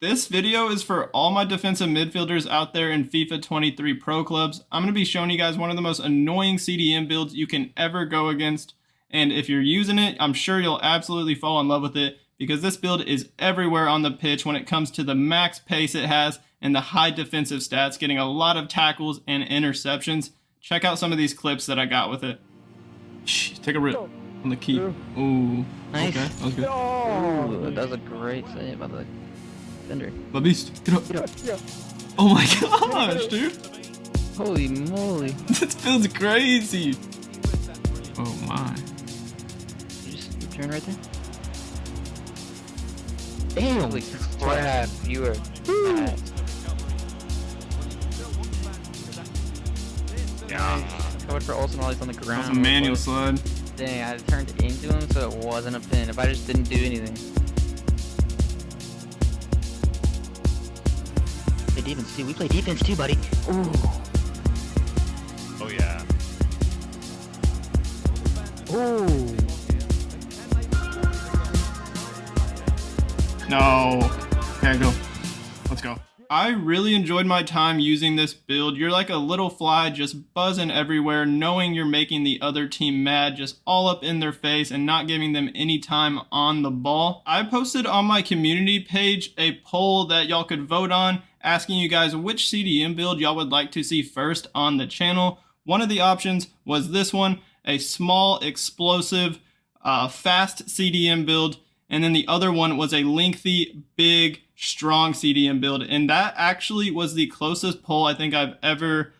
This video is for all my defensive midfielders out there in FIFA 23 Pro Clubs. I'm going to be showing you guys one of the most annoying CDM builds you can ever go against. And if you're using it, I'm sure you'll absolutely fall in love with it because this build is everywhere on the pitch when it comes to the max pace it has and the high defensive stats, getting a lot of tackles and interceptions. Check out some of these clips that I got with it. Shh, take a rip on the key. Ooh, Nice. Okay, that was good. Ooh, that was a great save by the defender. My beast, get up. Get up. Oh my gosh, dude. Holy moly. This build's crazy. Oh my. You just turn right there? Damn! Holy crap, you are bad. Yeah. Covered for Olsen while he's on the ground. That's a manual slide. Dang, I turned into him so it wasn't a pin. If I just didn't do anything. Play defense too. We play defense too, buddy. Ooh. Oh yeah. Ooh. No. Okay, go. Let's go. I really enjoyed my time using this build. You're like a little fly just buzzing everywhere, knowing you're making the other team mad, just all up in their face and not giving them any time on the ball. I posted on my community page a poll that y'all could vote on, asking you guys which CDM build y'all would like to see first on the channel. One of the options was this one, a small, explosive, fast CDM build. And then the other one was a lengthy, big, strong CDM build. And that actually was the closest poll I think I've ever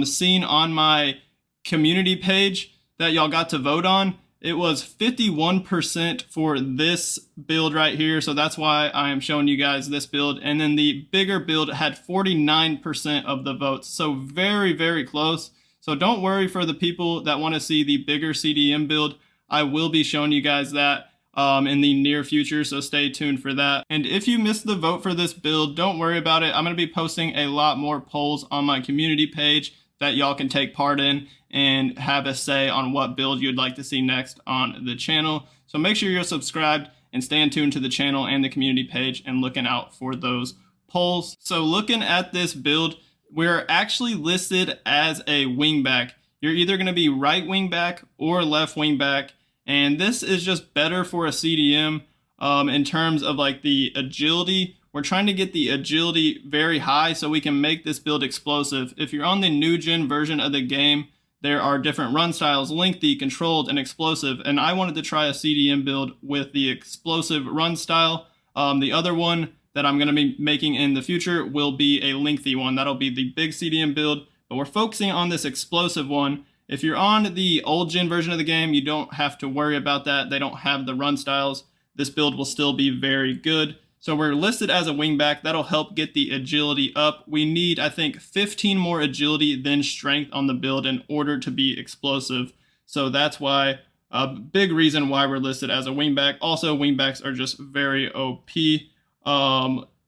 seen on my community page that y'all got to vote on. It was 51% for this build right here. So that's why I am showing you guys this build. And then the bigger build had 49% of the votes. So very, very close. So don't worry for the people that want to see the bigger CDM build. I will be showing you guys that in the near future, so stay tuned for that. And if you missed the vote for this build, don't worry about it. I'm going to be posting a lot more polls on my community page that y'all can take part in and have a say on what build you'd like to see next on the channel. So make sure you're subscribed and stay tuned to the channel and the community page and looking out for those polls. So looking at this build, we're actually listed as a wingback. You're either going to be right wing back or left wing back. And this is just better for a CDM in terms of like the agility. We're trying to get the agility very high so we can make this build explosive. If you're on the new gen version of the game, there are different run styles, lengthy, controlled, and explosive. And I wanted to try a CDM build with the explosive run style. The other one that I'm going to be making in the future will be a lengthy one. That'll be the big CDM build, but we're focusing on this explosive one. If you're on the old gen version of the game, you don't have to worry about that. They don't have the run styles. This build will still be very good. So we're listed as a wingback. That'll help get the agility up. We need, I think, 15 more agility than strength on the build in order to be explosive. So that's why, a big reason why we're listed as a wingback. Also, wingbacks are just very OP.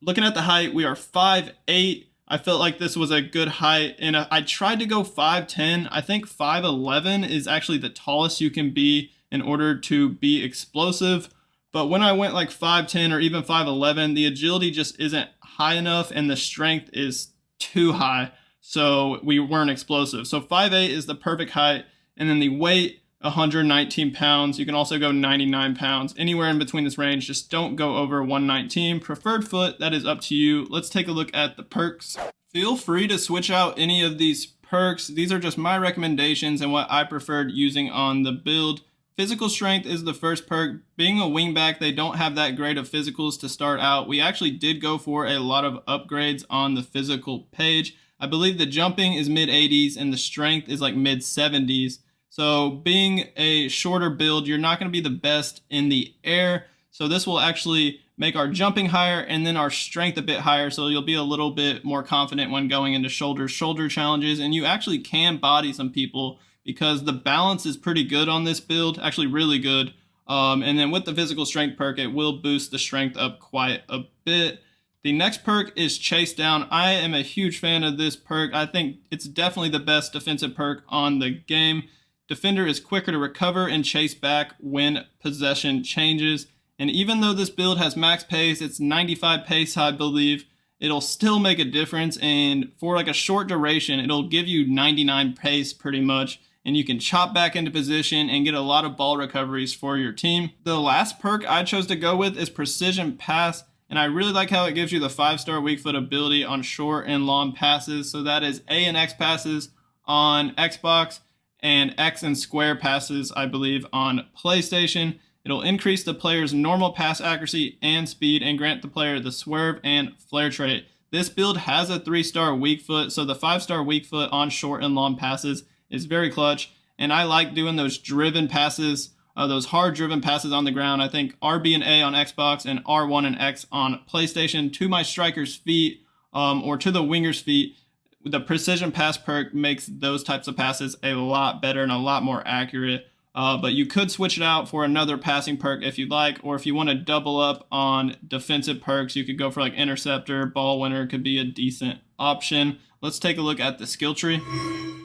Looking at the height, we are 5'8". I felt like this was a good height, and I tried to go 5'10". I think 5'11" is actually the tallest you can be in order to be explosive. But when I went like 5'10" or even 5'11", the agility just isn't high enough and the strength is too high. So we weren't explosive. So 5'8" is the perfect height. And then the weight, 119 pounds. You can also go 99 pounds. Anywhere in between this range, just don't go over 119. Preferred foot, that is up to you. Let's take a look at the perks. Feel free to switch out any of these perks. These are just my recommendations and what I preferred using on the build. Physical strength is the first perk. Being a wingback, they don't have that great of physicals to start out. We actually did go for a lot of upgrades on the physical page. I believe the jumping is mid 80s and the strength is like mid 70s. So being a shorter build, you're not going to be the best in the air. So this will actually make our jumping higher and then our strength a bit higher. So you'll be a little bit more confident when going into shoulder challenges. And you actually can body some people because the balance is pretty good on this build, actually really good. And then with the physical strength perk, it will boost the strength up quite a bit. The next perk is chase down. I am a huge fan of this perk. I think it's definitely the best defensive perk on the game. Defender is quicker to recover and chase back when possession changes. And even though this build has max pace, it's 95 pace, I believe, it'll still make a difference. And for like a short duration, it'll give you 99 pace pretty much. And you can chop back into position and get a lot of ball recoveries for your team. The last perk I chose to go with is Precision Pass. And I really like how it gives you the 5-star weak foot ability on short and long passes. So that is A and X passes on Xbox and X and square passes, I believe, on PlayStation. It'll increase the player's normal pass accuracy and speed and grant the player the swerve and flare trait. This build has a 3-star weak foot, so the 5-star weak foot on short and long passes is very clutch. And I like doing those driven passes, those hard driven passes on the ground. I think RB and A on Xbox and R1 and X on PlayStation to my striker's feet or to the winger's feet. The precision pass perk makes those types of passes a lot better and a lot more accurate. But you could switch it out for another passing perk if you'd like, or if you want to double up on defensive perks, you could go for like interceptor, ball winner could be a decent option. Let's take a look at the skill tree.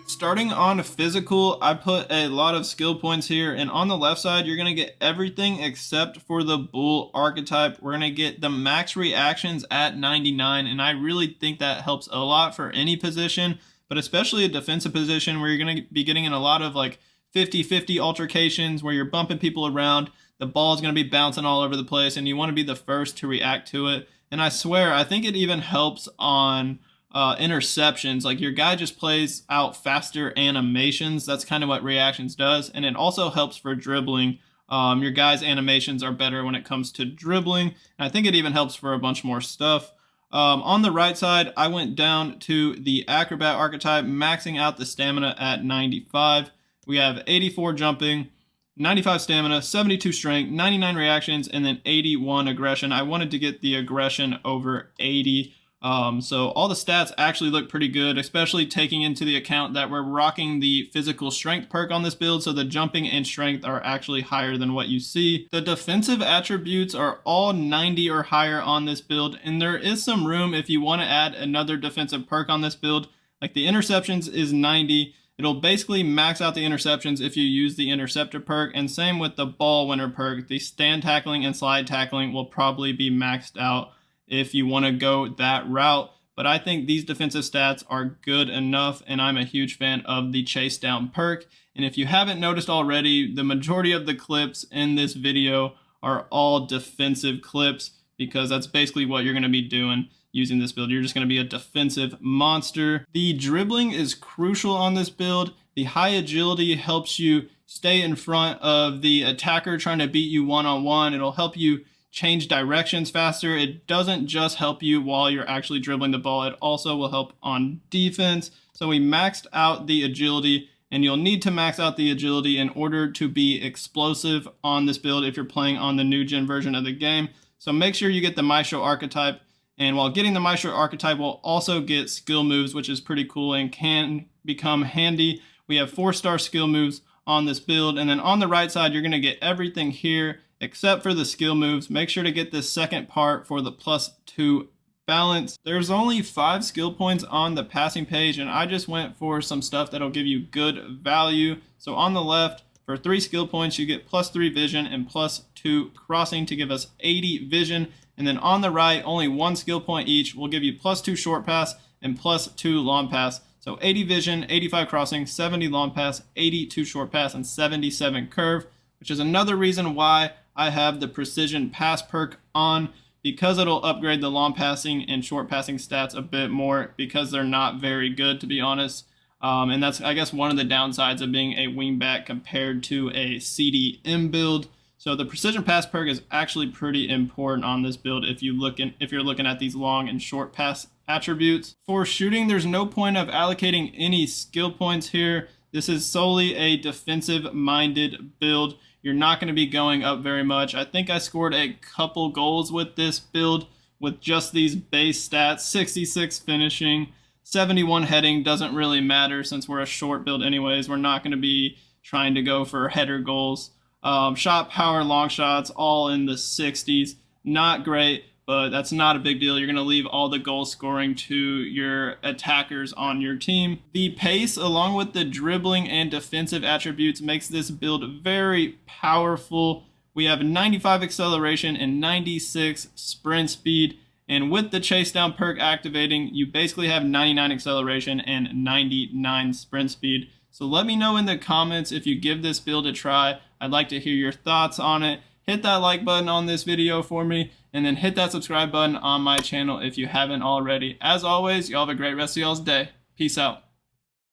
Starting on physical, I put a lot of skill points here, and on the left side, you're going to get everything except for the bull archetype. We're going to get the max reactions at 99, and I really think that helps a lot for any position, but especially a defensive position where you're going to be getting in a lot of like 50-50 altercations where you're bumping people around. The ball is going to be bouncing all over the place, and you want to be the first to react to it. And I swear, I think it even helps on interceptions. Like your guy just plays out faster animations. That's kind of what reactions does. And it also helps for dribbling. Your guy's animations are better when it comes to dribbling. And I think it even helps for a bunch more stuff. On the right side, I went down to the acrobat archetype, maxing out the stamina at 95. We have 84 jumping, 95 stamina, 72 strength, 99 reactions, and then 81 aggression. I wanted to get the aggression over 80. So all the stats actually look pretty good, especially taking into the account that we're rocking the physical strength perk on this build. So the jumping and strength are actually higher than what you see. The defensive attributes are all 90 or higher on this build. And there is some room if you want to add another defensive perk on this build. Like the interceptions is 90. It'll basically max out the interceptions if you use the interceptor perk, and same with the ball winner perk. The stand tackling and slide tackling will probably be maxed out if you want to go that route. But I think these defensive stats are good enough, and I'm a huge fan of the chase down perk. And if you haven't noticed already, the majority of the clips in this video are all defensive clips, because that's basically what you're going to be doing using this build. You're just going to be a defensive monster. The dribbling is crucial on this build. The high agility helps you stay in front of the attacker trying to beat you one-on-one. It'll help you change directions faster. It doesn't just help you while you're actually dribbling the ball. It also will help on defense. So we maxed out the agility, and you'll need to max out the agility in order to be explosive on this build if you're playing on the new gen version of the game. So make sure you get the Maestro archetype. And while getting the Maestro archetype, we'll also get skill moves, which is pretty cool and can become handy. We have 4-star skill moves on this build. And then on the right side, you're going to get everything here except for the skill moves. Make sure to get this second part for the +2 balance. There's only 5 skill points on the passing page, and I just went for some stuff that'll give you good value. So on the left, for 3 skill points, you get +3 vision and +2 crossing to give us 80 vision. And then on the right, only 1 skill point each will give you +2 short pass and +2 long pass. So 80 vision, 85 crossing, 70 long pass, 82 short pass, and 77 curve, which is another reason why I have the precision pass perk on, because it'll upgrade the long passing and short passing stats a bit more, because they're not very good, to be honest. And that's, I guess, one of the downsides of being a wingback compared to a CDM build. So the precision pass perk is actually pretty important on this build if you're looking at these long and short pass attributes. For shooting, there's no point of allocating any skill points here. This is solely a defensive minded build. You're not going to be going up very much. I think I scored a couple goals with this build with just these base stats. 66 finishing, 71 heading. Doesn't really matter since we're a short build anyways. We're not going to be trying to go for header goals. Shot power, long shots, all in the 60s. Not great, but that's not a big deal. You're going to leave all the goal scoring to your attackers on your team. The pace, along with the dribbling and defensive attributes, makes this build very powerful we have 95 acceleration and 96 sprint speed. And with the chase down perk activating, you basically have 99 acceleration and 99 sprint speed. So let me know in the comments if you give this build a try. I'd like to hear your thoughts on it. Hit that like button on this video for me, and then hit that subscribe button on my channel if you haven't already. As always, y'all have a great rest of y'all's day. Peace out.